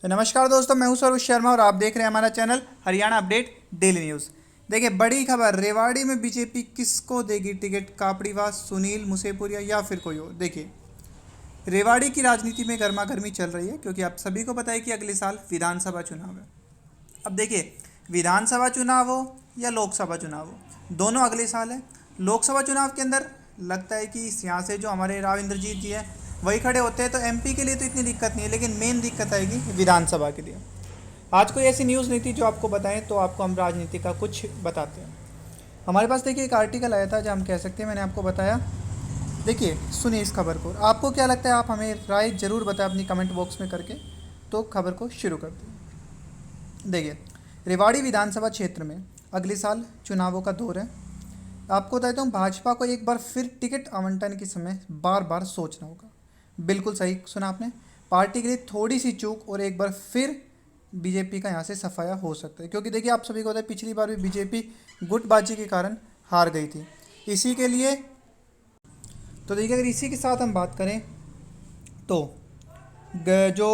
तो नमस्कार दोस्तों, मैं हूं सौरभ शर्मा और आप देख रहे हैं हमारा channel Haryana update daily news. देखिए, बड़ी खबर, रेवाड़ी में बीजेपी किसको देगी टिकट? कापड़ीवास, सुनील मुसेपुरिया या फिर कोई और? देखिए, रेवाड़ी की राजनीति में गर्मा गर्मी चल रही है क्योंकि आप सभी को पता है कि अगले साल विधानसभा चुनाव है। अब देखिए, विधानसभा चुनाव हो या लोकसभा चुनाव हो, दोनों अगले साल है। लोकसभा चुनाव के अंदर लगता है कि यहाँ से जो हमारे राव इंद्रजीत जी हैं वही खड़े होते हैं, तो एमपी के लिए तो इतनी दिक्कत नहीं है, लेकिन मेन दिक्कत आएगी विधानसभा के लिए। आज कोई ऐसी न्यूज़ नहीं थी जो आपको बताएं, तो आपको हम राजनीति का कुछ बताते हैं। हमारे पास देखिए एक आर्टिकल आया था जहाँ हम कह सकते हैं, मैंने आपको बताया। देखिए, सुनिए इस खबर को, आपको क्या लगता है? आप हमें राय ज़रूर बताएं अपनी कमेंट बॉक्स में करके। तो खबर को शुरू करते हैं। देखिए, रेवाड़ी विधानसभा क्षेत्र में अगले साल चुनावों का दौर है। आपको बताता हूँ, भाजपा को एक बार फिर टिकट आवंटन के समय बार बार सोचना होगा। बिल्कुल सही सुना आपने। पार्टी के लिए थोड़ी सी चूक और एक बार फिर बीजेपी का यहाँ से सफाया हो सकता है, क्योंकि देखिए आप सभी को पता है पिछली बार भी बीजेपी गुटबाजी के कारण हार गई थी। इसी के लिए तो देखिए, अगर इसी के साथ हम बात करें तो जो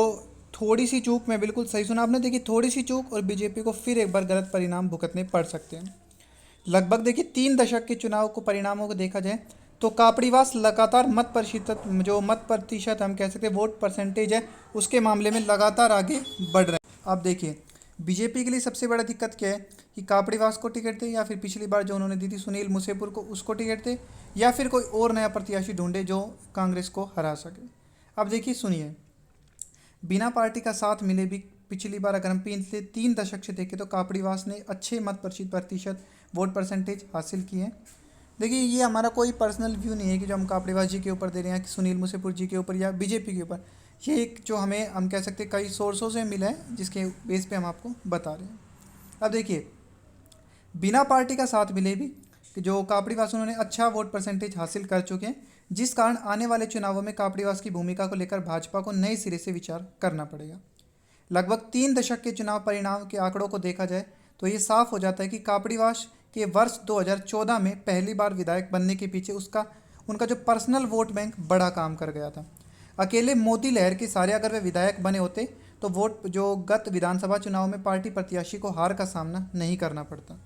थोड़ी सी चूक में, बिल्कुल सही सुना आपने, देखिए थोड़ी सी चूक और बीजेपी को फिर एक बार गलत परिणाम भुगतने पड़ सकते हैं। लगभग देखिए 3 दशक के चुनाव को परिणामों को देखा जाए तो कापड़ीवास लगातार मत प्रतिशत हम कह सकते हैं, वोट परसेंटेज है, उसके मामले में लगातार आगे बढ़ रहे हैं। आप देखिए, बीजेपी के लिए सबसे बड़ा दिक्कत क्या है कि कापड़ीवास को टिकट दे, या फिर पिछली बार जो उन्होंने दी थी सुनील मुसेपुर को, उसको टिकट दे, या फिर कोई और नया प्रत्याशी ढूंढे जो कांग्रेस को हरा सके। अब देखिए सुनिए, बिना पार्टी का साथ मिले भी पिछली बार अगर हम पिछले 3 दशक से देखें तो कापड़ीवास ने अच्छे मत प्रतिशत वोट परसेंटेज हासिल किए हैं। देखिए, ये हमारा कोई पर्सनल व्यू नहीं है कि जो हम कापड़ीवास जी के ऊपर दे रहे हैं, कि सुनील मुसेपुर जी के ऊपर या बीजेपी के ऊपर। ये एक जो हम कह सकते हैं कई सोर्सों से मिला है, जिसके बेस पे हम आपको बता रहे हैं। अब देखिए, बिना पार्टी का साथ मिले भी कि जो कापड़ीवास उन्होंने अच्छा वोट परसेंटेज हासिल कर चुके हैं, जिस कारण आने वाले चुनावों में कापड़ीवास की भूमिका को लेकर भाजपा को नए सिरे से विचार करना पड़ेगा। लगभग 3 दशक के चुनाव परिणाम के आंकड़ों को देखा जाए तो ये साफ हो जाता है कि कापड़ीवास के वर्ष 2014 में पहली बार विधायक बनने के पीछे उसका उनका जो पर्सनल वोट बैंक बड़ा काम कर गया था। अकेले मोदी लहर के सारे अगर वे विधायक बने होते तो वोट जो गत विधानसभा चुनाव में पार्टी प्रत्याशी को हार का सामना नहीं करना पड़ता।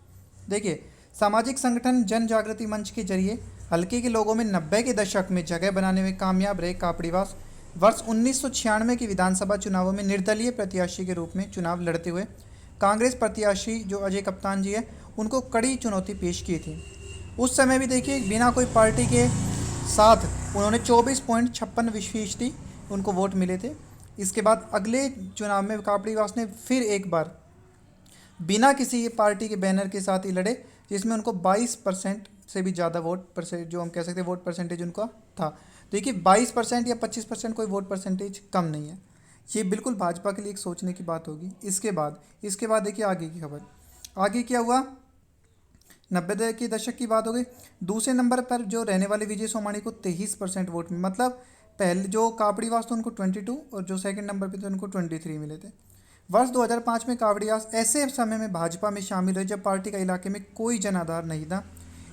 देखिए, सामाजिक संगठन जन जागृति मंच के जरिए हल्के के लोगों में 90 के दशक में जगह बनाने में कामयाब रहे कापड़ीवास वर्ष 1996 के विधानसभा चुनावों में निर्दलीय प्रत्याशी के रूप में चुनाव लड़ते हुए कांग्रेस प्रत्याशी जो अजय कप्तान जी है उनको कड़ी चुनौती पेश की थी। उस समय भी देखिए, बिना कोई पार्टी के साथ उन्होंने 24.56% उनको वोट मिले थे। इसके बाद अगले चुनाव में कापड़ीवास ने फिर एक बार बिना किसी पार्टी के बैनर के साथ ही लड़े, जिसमें उनको 22% से भी ज़्यादा वोट परसेंट जो हम कह सकते हैं वोट परसेंटेज उनका था। देखिए, 22% या 25% कोई वोट परसेंटेज कम नहीं है। ये बिल्कुल भाजपा के लिए एक सोचने की बात होगी। इसके बाद देखिए आगे की खबर। आगे क्या हुआ? 90 के दशक की बात हो गई। दूसरे नंबर पर जो रहने वाले विजय सोमानी को 23% वोट, मतलब पहले जो कापड़ीवास तो उनको 22 और जो सेकंड नंबर पे थे उनको 23 मिले थे। वर्ष 2005 में कावड़ियास ऐसे समय में भाजपा में शामिल हुए जब पार्टी का इलाके में कोई जनाधार नहीं था।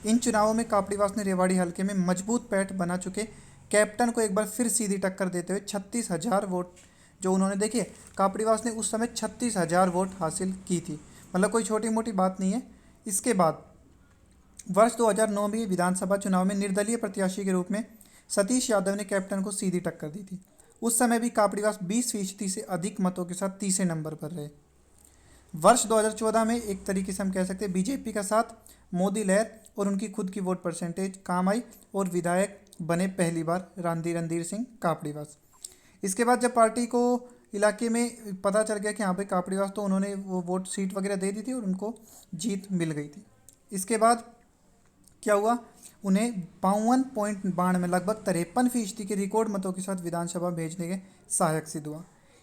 इन चुनावों में कापड़ीवास ने रेवाड़ी हल्के में मजबूत पैठ बना चुके कैप्टन को एक बार फिर सीधी टक्कर देते हुए 36,000 वोट जो उन्होंने, देखिए कापड़ीवास ने उस समय 36,000 वोट हासिल की थी, मतलब कोई छोटी मोटी बात नहीं है। इसके बाद वर्ष 2009 में विधानसभा चुनाव में निर्दलीय प्रत्याशी के रूप में सतीश यादव ने कैप्टन को सीधी टक्कर दी थी। उस समय भी कापड़ीवास 20% से अधिक मतों के साथ तीसरे नंबर पर रहे। वर्ष 2014 में एक तरीके से हम कह सकते हैं बीजेपी का साथ, मोदी लहर और उनकी खुद की वोट परसेंटेज काम आई और विधायक बने पहली बार रणधीर सिंह कापड़ीवास। इसके बाद जब पार्टी को इलाके में पता चल गया कि यहाँ पे कापड़ीवास, तो उन्होंने वो वोट सीट वगैरह दे दी थी और उनको जीत मिल गई थी। इसके बाद क्या हुआ? उन्हें 52.92 लगभग 53% के रिकॉर्ड मतों के साथ विधानसभा भेजने के सहायक सिद्ध हुआ।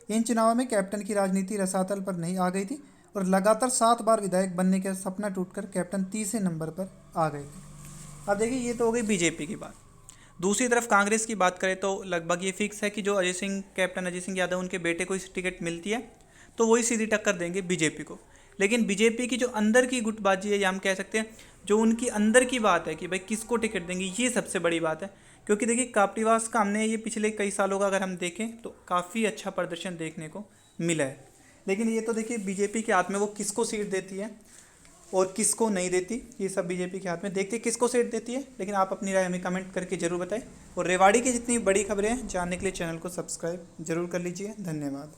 इन चुनावों में कैप्टन की राजनीति रसातल पर नहीं आ गई थी और लगातार 7 बार विधायक बनने का सपना टूटकर कैप्टन तीसरे नंबर पर आ गए थे। अब देखिए, ये तो हो गई बीजेपी की बात। दूसरी तरफ कांग्रेस की बात करें तो लगभग ये फिक्स है कि जो कैप्टन अजय सिंह यादव उनके बेटे को इस टिकट मिलती है तो वही सीधी टक्कर देंगे बीजेपी को। लेकिन बीजेपी की जो अंदर की गुटबाजी है, या हम कह सकते हैं जो उनकी अंदर की बात है कि भाई किसको टिकट देंगे, ये सबसे बड़ी बात है। क्योंकि देखिए, कापड़ीवास का हमने ये पिछले कई सालों का अगर हम देखें तो काफ़ी अच्छा प्रदर्शन देखने को मिला है। लेकिन ये तो देखिए बीजेपी के हाथ में, वो किसको सीट देती है और किसको नहीं देती, ये सब बीजेपी के हाथ में। देखते हैं किसको सीट देती है, लेकिन आप अपनी राय हमें कमेंट करके ज़रूर बताएं। और रेवाड़ी की जितनी बड़ी खबरें हैं जानने के लिए चैनल को सब्सक्राइब जरूर कर लीजिए। धन्यवाद।